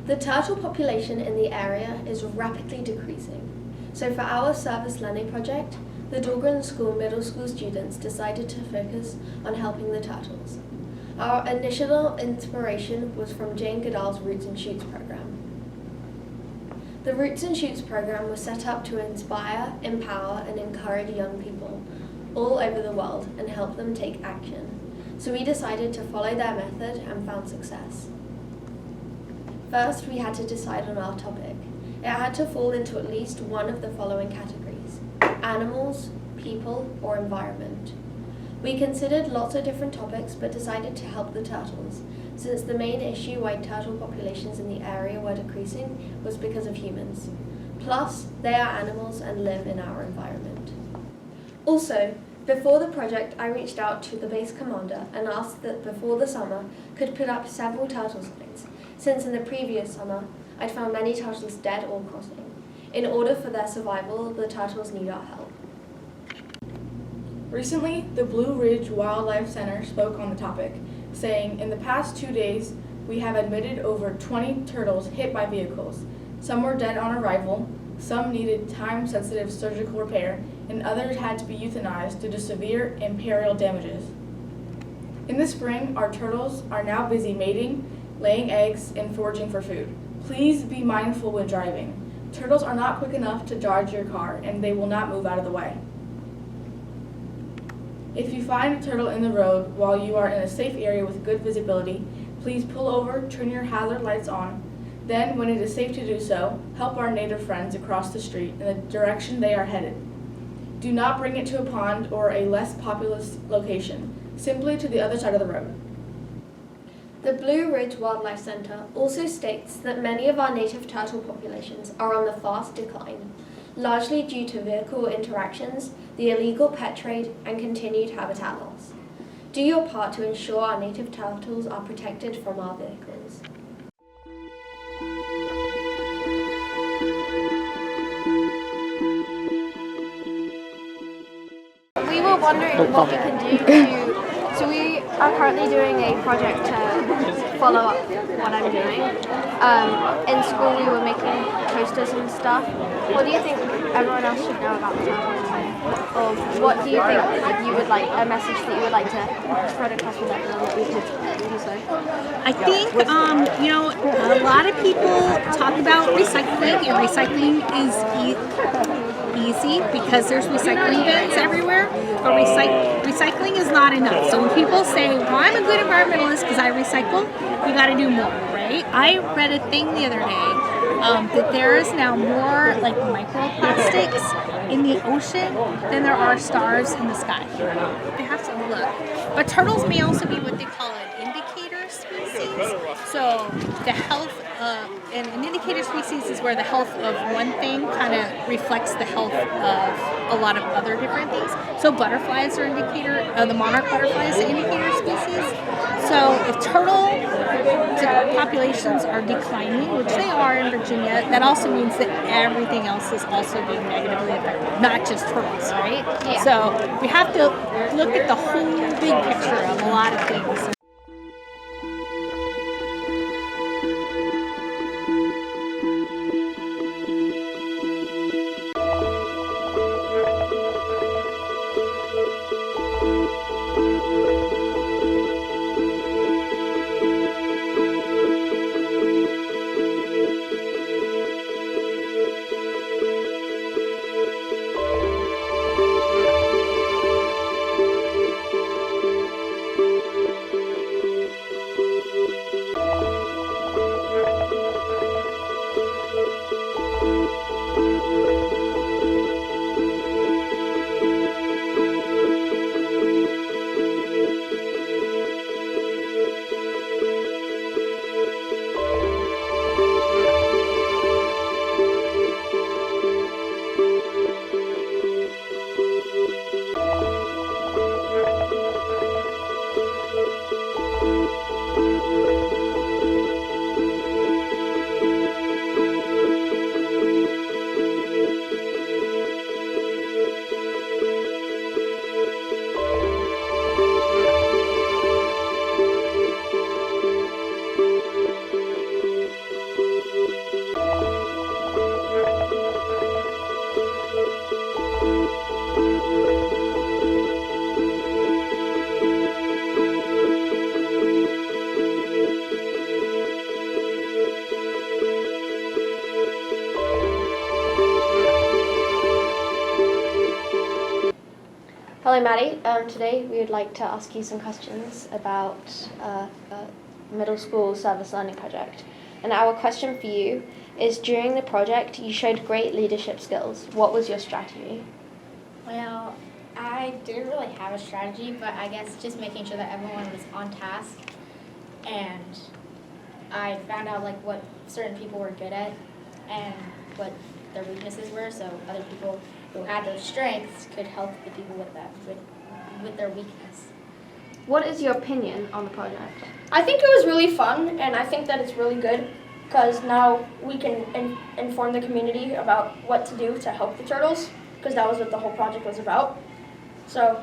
The turtle population in the area is rapidly decreasing. So for our service learning project, the Dahlgren School middle school students decided to focus on helping the turtles. Our initial inspiration was from Jane Goodall's Roots and Shoots program. The Roots and Shoots program was set up to inspire, empower, and encourage young people all over the world and help them take action. So we decided to follow their method and found success. First, we had to decide on our topic. It had to fall into at least one of the following categories: animals, people, or environment. We considered lots of different topics but decided to help the turtles, since the main issue why turtle populations in the area were decreasing was because of humans. Plus, they are animals and live in our environment. Also, before the project, I reached out to the base commander and asked that before the summer could put up several turtle signs, since in the previous summer I'd found many turtles dead or crossing. In order for their survival, the turtles need our help. Recently, the Blue Ridge Wildlife Center spoke on the topic, saying, "In the past 2 days, we have admitted over 20 turtles hit by vehicles. Some were dead on arrival, some needed time-sensitive surgical repair, and others had to be euthanized due to severe imperial damages. In the spring, our turtles are now busy mating, laying eggs, and foraging for food. Please be mindful when driving. Turtles are not quick enough to dodge your car, and they will not move out of the way. If you find a turtle in the road while you are in a safe area with good visibility, please pull over, turn your hazard lights on. Then, when it is safe to do so, help our native friends across the street in the direction they are headed. Do not bring it to a pond or a less populous location, simply to the other side of the road." The Blue Ridge Wildlife Center also states that many of our native turtle populations are on the fast decline, largely due to vehicle interactions, the illegal pet trade, and continued habitat loss. Do your part to ensure our native turtles are protected from our vehicles. We were wondering what we can do so we are currently doing a project to follow up what I'm doing. In school we were making posters and stuff. What do you think everyone else should know about the turtles? Or what do you think that you would like, a message that you would like to spread across with everyone that we could do so? I think, a lot of people talk about recycling, and recycling is easy because there's recycling bins everywhere, but recycling is not enough. So when people say, well, I'm a good environmentalist because I recycle, you got to do more, right? I read a thing the other day that there is now more like microplastics in the ocean than there are stars in the sky. They have to look. But turtles may also be what they call an indicator species. So the health an indicator species is where the health of one thing kind of reflects the health of a lot of other different things. So butterflies are indicator, the monarch butterfly is an indicator species. So if turtle populations are declining, which they are in Virginia, that also means that everything else is also being negatively affected, not just turtles, right? Yeah. So we have to look at the whole big picture of a lot of things. Hello, Maddie. Today we would like to ask you some questions about a middle school service learning project. And our question for you is, during the project you showed great leadership skills. What was your strategy? Well, I didn't really have a strategy, but I guess just making sure that everyone was on task, and I found out like what certain people were good at and what their weaknesses were, so other people who had those strengths could help the people with their weakness. What is your opinion on the project? I think it was really fun, and I think that it's really good because now we can inform the community about what to do to help the turtles, because that was what the whole project was about. So,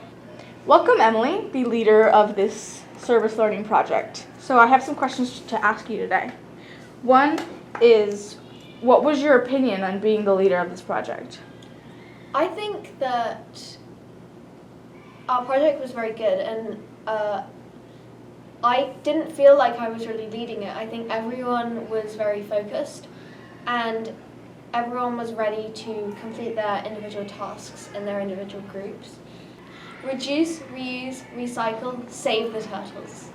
Welcome, Emily, the leader of this service learning project. So I have some questions to ask you today. One is, what was your opinion on being the leader of this project? I think that our project was very good, and I didn't feel like I was really leading it. I think everyone was very focused, and everyone was ready to complete their individual tasks in their individual groups. Reduce, reuse, recycle, save the turtles.